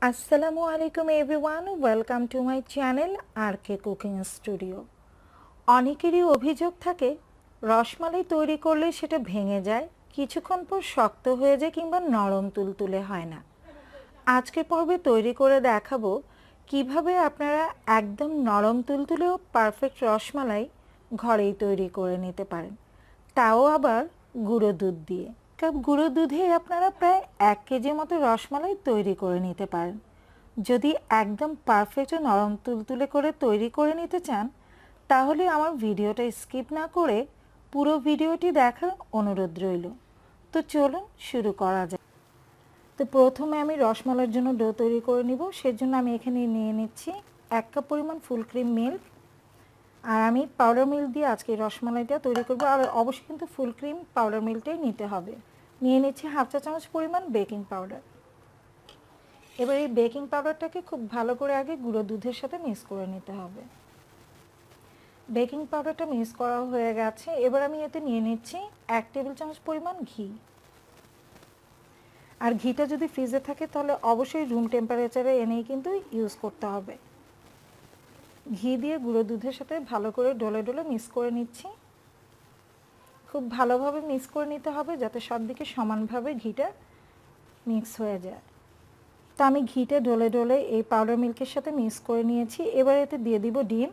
আসসালামু আলাইকুম everyone, welcome to my channel R K cooking studio. অনেকেরই অভিযোগ থাকে রসমালাই তৈরি করলে সেটা ভেঙে যায়, কিছুক্ষণ পর শক্ত হয়ে যায় কিংবা নরম তুলতুলে হয় না। আজকের পর্বে তৈরি করে দেখাবো কিভাবে আপনারা একদম নরম তুলতুলেও পারফেক্ট রসমালাই ঘরেই তৈরি করে নিতে পারেন, তাও আবার গুঁড়ো দুধ দিয়ে। কাপ গুঁড়ো দুধে আপনারা প্রায় 1 কেজি মতো রসমালাই তৈরি করে নিতে পারেন। যদি একদম পারফেক্ট ও নরম তুলতুলে করে তৈরি করে নিতে চান, তাহলে আমার ভিডিওটা স্কিপ না করে পুরো ভিডিওটি দেখার অনুরোধ রইল। তো চলুন শুরু করা যাক। তো প্রথমে আমি রসমালাইয়ের জন্য ডো তৈরি করে নিব। সেজন্য আমি এখানে নিয়ে নিচ্ছি 1 কাপ পরিমাণ ফুল ক্রিম মিল্ক। আর আমি পাউডার মিল্ক দিয়ে আজকে রসমালাইটা তৈরি করব, আর অবশ্যই কিন্তু ফুল ক্রিম পাউডার মিল্কটাই নিতে হবে। নিয়ে নিচ্ছি 1/2 চা চামচ পরিমাণ বেকিং পাউডার। এবার এই বেকিং পাউডারটাকে খুব ভালো করে আগে গুঁড়ো দুধের সাথে মিক্স করে নিতে হবে। বেকিং পাউডারটা মিক্স করা হয়ে গেছে। এবার আমি এতে নিয়ে নিচ্ছি 1 টেবিল চামচ পরিমাণ ঘি। আর ঘিটা যদি ফ্রিজে থাকে তাহলে অবশ্যই রুম টেম্পারেচারে এনেই কিন্তু ইউজ করতে হবে। ঘি দিয়ে গুঁড়ো দুধের সাথে ভালো করে ডলে ডলে মিক্স করে নিচ্ছি। খুব ভালোভাবে মিক্স করে নিতে হবে যাতে সব দিকে সমানভাবে ঘিটা মিক্স হয়ে যায়। তো আমি ঘিটা ডলে ডলে এই পাউডার মিল্কের সাথে মিক্স করে নিয়েছি। এবার এতে দিয়ে দিব ডিম।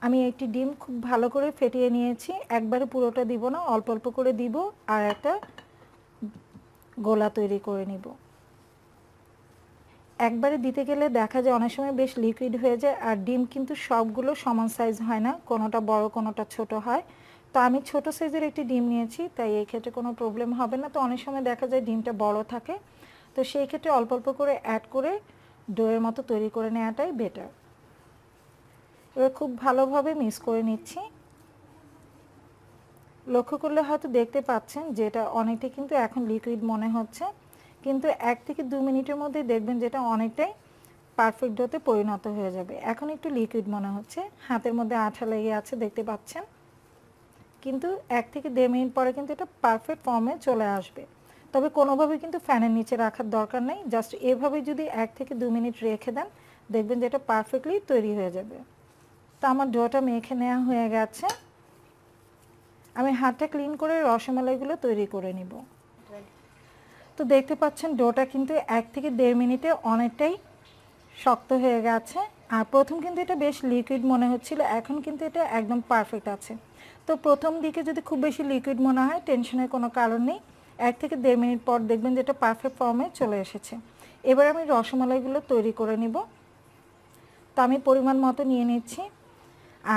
আমি একটি ডিম খুব ভালো করে ফেটিয়ে নিয়েছি, একবারে পুরোটা দিব না, অল্প অল্প করে দিব আর একটা গোলা তৈরি করে নিব। একবারে দিতে গেলে দেখা যায় অনেক সময় বেশ লিকুইড হয়ে যায়, আর ডিম কিন্তু সবগুলো সমান সাইজ হয় না, কোনোটা বড় কোনোটা ছোট হয়। তো আমি ছোট সাইজের একটি ডিম নিয়েছি, তাই এই ক্ষেত্রে কোনো প্রবলেম হবে না। তো অনেক সময় দেখা যায় ডিমটা বড় থাকে, তো সেই ক্ষেত্রে অল্প অল্প করে অ্যাড করে ডোয়ের মতো তৈরি করে নেওয়াটাই বেটার। এবার খুব ভালোভাবে মিক্স করে নিচ্ছি। লক্ষ্য করলে হয়তো দেখতে পাচ্ছেন যে এটা অনেকটা কিন্তু এখন লিকুইড মনে হচ্ছে, কিন্তু 1 থেকে 2 মিনিটের মধ্যে দেখবেন যেটা অনেকটাই পারফেক্ট ডোতে পরিণত হয়ে যাবে। এখন একটু লিকুইড মনে হচ্ছে, হাতের মধ্যে আঠা লেগে আছে দেখতে পাচ্ছেন, কিন্তু 1 থেকে 1.5 মিনিট পরে কিন্তু এটা পারফেক্ট ফর্মে চলে আসবে। তবে কোনোভাবে কিন্তু ফ্যানের নিচে রাখার দরকার নেই, জাস্ট এভাবে যদি 1 থেকে 2 মিনিট রেখে দেন দেখবেন যে এটা পারফেক্টলি তৈরি হয়ে যাবে। তো আমার ডোটা মেখে নেওয়া হয়ে গেছে। আমি হাতটা ক্লিন করে রসমালাইগুলো তৈরি করে নিব। তো দেখতে পাচ্ছেন ডোটা কিন্তু 1 থেকে 1.5 মিনিটে অনেকটাই শক্ত হয়ে গেছে। আর প্রথম কিন্তু এটা বেশ লিকুইড মনে হচ্ছিল, এখন কিন্তু এটা একদম পারফেক্ট আছে। তো প্রথম দিকে যদি খুব বেশি লিকুইড মনে হয় টেনশনের কোনো কারণ নেই, 1 থেকে 1.5 মিনিট পর দেখবেন যে এটা পারফেক্ট ফর্মে চলে এসেছে। এবার আমি রসমালাইগুলো তৈরি করে নিব। তো আমি পরিমাণ মতো নিয়ে নিচ্ছি,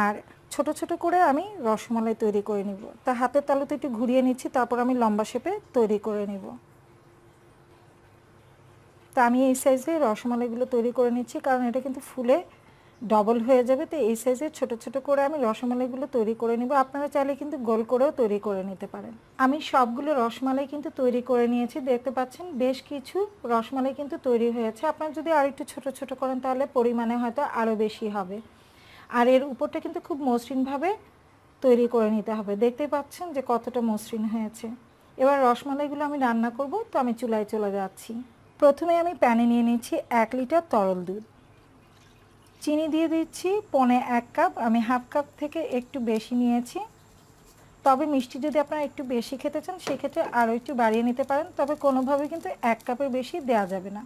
আর ছোট ছোট করে আমি রসমালাই তৈরি করে নিব। তা হাতের তালুতে একটু ঘুরিয়ে নিচ্ছি, তারপর আমি লম্বা শেপে তৈরি করে নিব। তো আমি এই সাইজে রসমালাইগুলো তৈরি করে নিচ্ছি, কারণ এটা কিন্তু ফুলে ডবল হয়ে যাবে। তো এই সাইজে ছোট ছোট করে আমি রসমালাইগুলো তৈরি করে নিব। আপনারা চাইলে কিন্তু গোল করেও তৈরি করে নিতে পারেন। আমি সবগুলো রসমালাই কিন্তু তৈরি করে নিয়েছি, দেখতে পাচ্ছেন বেশ কিছু রসমালাই কিন্তু তৈরি হয়েছে। আপনারা যদি আর একটু ছোট ছোট করেন তাহলে পরিমাণে হয়তো আরও বেশি হবে। আর এর উপরটা কিন্তু খুব মসৃণভাবে তৈরি করে নিতে হবে। দেখতে পাচ্ছেন যে কতটা মসৃণ হয়েছে। এবার রসমালাইগুলো আমি রান্না করব, তো আমি চুলায় চলে যাচ্ছি। প্রথমে আমি প্যানে নিয়ে নিচ্ছি 1 লিটার তরল দুধ। চিনি দিয়ে দিচ্ছি 1.25 কাপ। আমি 1/2 কাপ থেকে একটু বেশি নিয়েছি। তবে মিষ্টি যদি আপনারা একটু বেশি খেতে চান সেক্ষেত্রে আরও একটু বাড়িয়ে নিতে পারেন, তবে কোনোভাবে কিন্তু 1 কাপের বেশি দেওয়া যাবে না।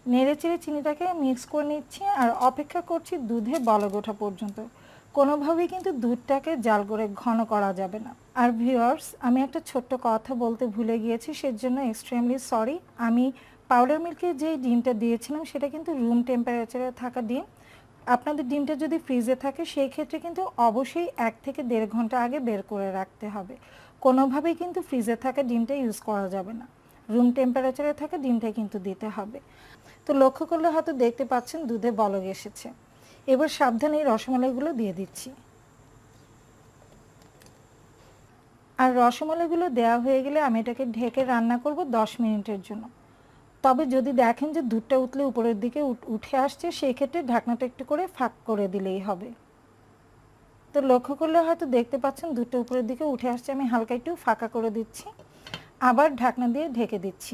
নেড়ে চেড়ে চিনিটাকে মিক্স করে নিচ্ছি, আর অপেক্ষা করছি দুধে বলক ওঠা পর্যন্ত। কোনোভাবেই কিন্তু দুধটাকে জাল করে ঘন করা যাবে না। আর ভিউয়ার্স, আমি একটা ছোট্ট কথা বলতে ভুলে গিয়েছি, সেজন্য এক্সট্রিমলি সরি। আমি পাউডার মিল্কে যে ডিমটা দিয়েছিলাম সেটা কিন্তু রুম টেম্পারেচারে থাকা ডিম। আপনাদের ডিমটা যদি ফ্রিজে থাকে সেই ক্ষেত্রে কিন্তু অবশ্যই 1 থেকে 1.5 ঘন্টা আগে বের করে রাখতে হবে। কোনোভাবেই কিন্তু ফ্রিজে থাকা ডিমটা ইউজ করা যাবে না, রুম টেম্পারেচারে থাকা ডিমটা কিন্তু দিতে হবে। তো লক্ষ্য করলে হয়তো দেখতে পাচ্ছেন দুধে বলক এসেছে। এবার সাবধানে এই রসমালাইগুলো দিয়ে দিচ্ছি। আর রসমালাইগুলো দেওয়া হয়ে গেলে আমি এটাকে ঢেকে রান্না করব 10 মিনিটের জন্য। তবে যদি দেখেন যে দুধটা উতলে উপরের দিকে উঠে আসছে সেই ক্ষেত্রে ঢাকনাটা একটু করে ফাঁক করে দিলেই হবে। তো লক্ষ্য করলে হয়তো দেখতে পাচ্ছেন দুধটা উপরের দিকে উঠে আসছে, আমি হালকা একটু ফাঁকা করে দিচ্ছি, আবার ঢাকনা দিয়ে ঢেকে দিচ্ছি।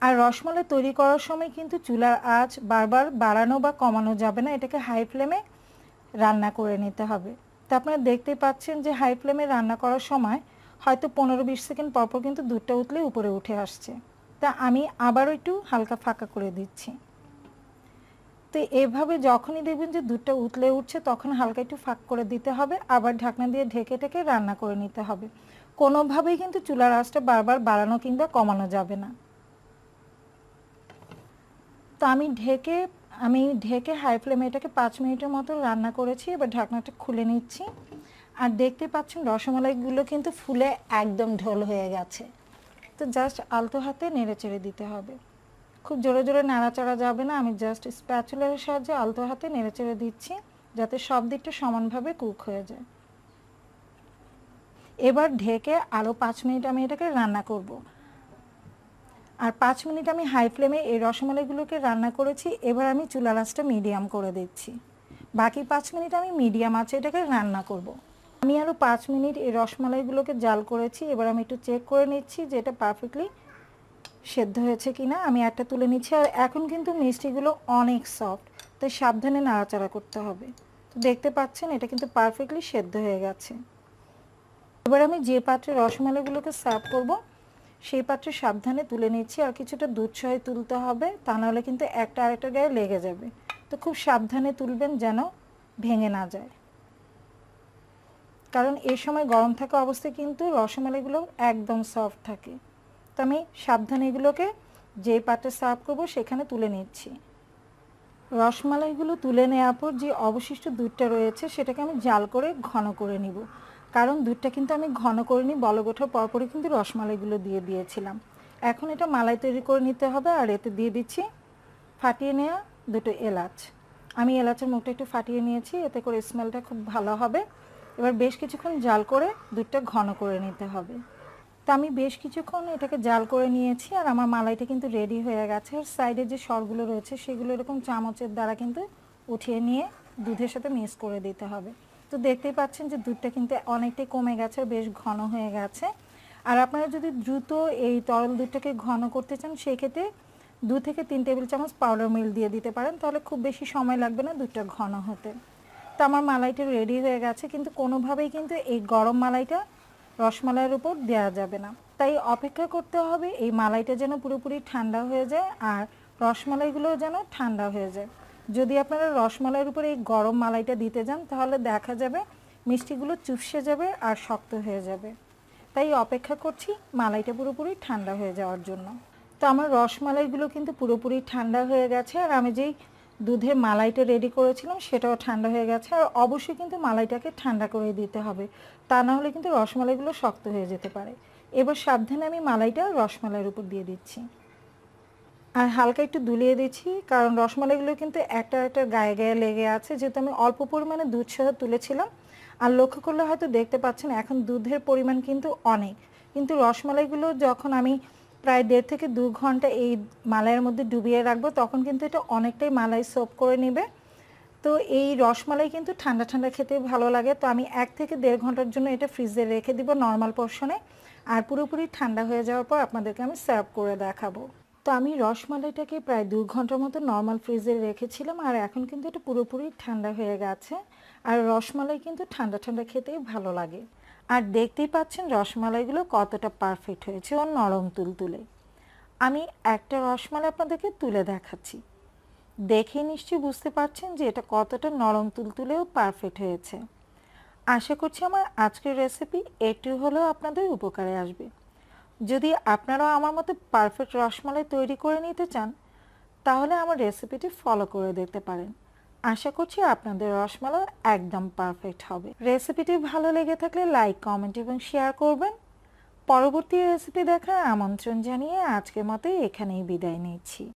আর রসমালাই তৈরি করার সময় কিন্তু চুলার আঁচ বারবার বাড়ানো বা কমানো যাবে না, এটাকে হাই ফ্লেমে রান্না করে নিতে হবে। তো আপনারা দেখতেই পাচ্ছেন যে হাই ফ্লেমে রান্না করার সময় হয়তো 15-20 সেকেন্ড পরপর কিন্তু দুধটা উতলে উপরে উঠে আসছে। তা আমি আবারও একটু হালকা ফাঁকা করে দিচ্ছি। তো এভাবে যখনই দেখবেন যে দুধটা উতলে উঠছে তখন হালকা একটু ফাঁক করে দিতে হবে, আবার ঢাকনা দিয়ে ঢেকে ঢেকে রান্না করে নিতে হবে। কোনোভাবেই কিন্তু চুলার আঁচটা বারবার বাড়ানো কিংবা কমানো যাবে না। তো আমি ঢেকে হাই ফ্লেমে এটাকে 5 মিনিটের মতো রান্না করেছি। এবার ঢাকনাটা খুলে নিচ্ছি। আর দেখতে পাচ্ছেন রসমালাইগুলো কিন্তু ফুলে একদম ঢোল হয়ে গেছে। তো জাস্ট আলতো হাতে নেড়ে চেড়ে দিতে হবে, খুব জোরে জোরে নাড়াচাড়া যাবে না। আমি জাস্ট স্প্যাচুলার সাহায্যে আলতো হাতে নেড়ে চেড়ে দিচ্ছি যাতে সব দিকটা সমানভাবে কুক হয়ে যায়। এবার ঢেকে আরও 5 মিনিট আমি এটাকে রান্না করব। আর 5 মিনিট আমি হাই ফ্লেমে এই রসমালাইগুলোকে রান্না করেছি। এবার আমি চুলার আঁচটা মিডিয়াম করে দিচ্ছি। বাকি 5 মিনিট আমি মিডিয়াম আঁচে এটাকে রান্না করব। আমি আরও 5 মিনিট এই রসমালাইগুলোকে জাল করেছি। এবার আমি একটু চেক করে নিচ্ছি যে এটা পারফেক্টলি সেদ্ধ হয়েছে কিনা। আমি একটা তুলে নিচ্ছি। আর এখন কিন্তু মিষ্টিগুলো অনেক সফট, তাই সাবধানে নাড়াচাড়া করতে হবে। তো দেখতে পাচ্ছেন এটা কিন্তু পারফেক্টলি সেদ্ধ হয়ে গেছে। এবার আমি যে পাত্রে রসমালাইগুলোকে সার্ভ করব সেই পাত্রে সাবধানে তুলে নিচ্ছি। আর কিছুটা দুধ সহ তুলতে হবে, তা নাহলে কিন্তু একটা আরেকটা গায়ে লেগে যাবে। তো খুব সাবধানে তুলবেন যেন ভেঙে না যায়, কারণ এই সময় গরম থাকা অবস্থায় কিন্তু রসমালাইগুলো একদম সফট থাকে। তো আমি সাবধানে এগুলোকে যে পাত্রে সার্ভ করব সেখানে তুলে নিচ্ছি। রসমালাইগুলো তুলে নেওয়ার পর যে অবশিষ্ট দুধটা রয়েছে সেটাকে আমি জাল করে ঘন করে নিব, কারণ দুধটা কিন্তু আমি ঘন করে নিই বলক ওঠার পরপরই কিন্তু রসমালাইগুলো দিয়ে দিয়েছিলাম। এখন এটা মালাই তৈরি করে নিতে হবে। আর এতে দিয়ে দিচ্ছি ফাটিয়ে নেওয়া 2টো এলাচ। আমি এলাচের মুখটা একটু ফাটিয়ে নিয়েছি, এতে করে স্মেলটা খুব ভালো হবে। এবার বেশ কিছুক্ষণ জাল করে দুধটা ঘন করে নিতে হবে। তো আমি বেশ কিছুক্ষণ এটাকে জাল করে নিয়েছি আর আমার মালাইটা কিন্তু রেডি হয়ে গেছে। আর সাইডে যে সরগুলো রয়েছে সেগুলো এরকম চামচের দ্বারা কিন্তু উঠিয়ে নিয়ে দুধের সাথে মিক্স করে দিতে হবে। তো দেখতেই পাচ্ছেন যে দুধটা কিন্তু অনেকটাই কমে গেছে, বেশ ঘন হয়ে গেছে। আর আপনারা যদি দ্রুত এই তরল দুধটাকে ঘন করতে চান সেই ক্ষেত্রে 2 থেকে 3 টেবিল চামচ পাউডার মিল্ক দিয়ে দিতে পারেন, তাহলে খুব বেশি সময় লাগবে না দুধটা ঘন হতে। তো আমার মালাইটা রেডি হয়ে গেছে, কিন্তু কোনোভাবেই কিন্তু এই গরম মালাইটা রসমালাইয়ের উপর দেওয়া যাবে না। তাই অপেক্ষা করতে হবে এই মালাইটা যেন পুরোপুরি ঠান্ডা হয়ে যায় আর রসমালাইগুলোও যেন ঠান্ডা হয়ে যায়। যদি আপনারা রসমালাইয়ের উপরে এই গরম মালাইটা দিতে যান তাহলে দেখা যাবে মিষ্টিগুলো চুপসে যাবে আর শক্ত হয়ে যাবে। তাই অপেক্ষা করছি মালাইটা পুরোপুরি ঠান্ডা হয়ে যাওয়ার জন্য। তো আমার রসমালাইগুলো কিন্তু পুরোপুরি ঠান্ডা হয়ে গেছে। আর আমি যেই দুধের মালাইটা রেডি করেছিলাম সেটাও ঠান্ডা হয়ে গেছে। আর অবশ্যই কিন্তু মালাইটাকে ঠান্ডা করে দিতে হবে, তা না হলে কিন্তু রসমালাইগুলো শক্ত হয়ে যেতে পারে। এবার সাবধানে আমি মালাইটা রসমালাইয়ের উপর দিয়ে দিচ্ছি আর হালকা একটু দুলিয়ে দিচ্ছি, কারণ রসমালাইগুলো কিন্তু একটা একটা গায়ে গায়ে লেগে আছে, যেহেতু আমি অল্প পরিমাণে দুধ সহ তুলেছিলাম। আর লক্ষ্য করলে হয়তো দেখতে পাচ্ছেন এখন দুধের পরিমাণ কিন্তু অনেক, কিন্তু রসমালাইগুলো যখন আমি প্রায় 1.5 থেকে 2 ঘন্টা এই মালাইয়ের মধ্যে ডুবিয়ে রাখবো তখন কিন্তু এটা অনেকটাই মালাই সোপ করে নেবে। তো এই রসমালাই কিন্তু ঠান্ডা ঠান্ডা খেতে ভালো লাগে। তো আমি 1 থেকে 1.5 ঘন্টার জন্য এটা ফ্রিজে রেখে দিব নর্মাল পোর্শনে। আর পুরোপুরি ঠান্ডা হয়ে যাওয়ার পর আপনাদেরকে আমি সার্ভ করে দেখাবো। তো আমি রসমালাইটাকে প্রায় 2 ঘন্টার মতো নর্মাল ফ্রিজে রেখেছিলাম আর এখন কিন্তু এটা পুরোপুরি ঠান্ডা হয়ে গেছে। আর রসমালাই কিন্তু ঠান্ডা ঠান্ডা খেতেই ভালো লাগে। আর দেখতেই পাচ্ছেন রসমালাইগুলো কতটা পারফেক্ট হয়েছে ও নরম তুলতুলে। আমি একটা রসমালাই আপনাদেরকে তুলে দেখাচ্ছি, দেখে নিশ্চয়ই বুঝতে পারছেন যে এটা কতটা নরম তুলতুলেও পারফেক্ট হয়েছে। আশা করছি আমার আজকের রেসিপি একটু হলেও আপনাদের উপকারে আসবে। যদি আপনারাও আমার মতো পারফেক্ট রসমালাই তৈরি করে নিতে চান তাহলে আমার রেসিপিটি ফলো করে দেখতে পারেন। আশা করছি আপনাদের রসমালাই একদম পারফেক্ট হবে। রেসিপিটি ভালো লেগে থাকলে লাইক, কমেন্ট এবং শেয়ার করবেন। পরবর্তী রেসিপি দেখার আমন্ত্রণ জানিয়ে আজকের মতো এখানেই বিদায় নিচ্ছি।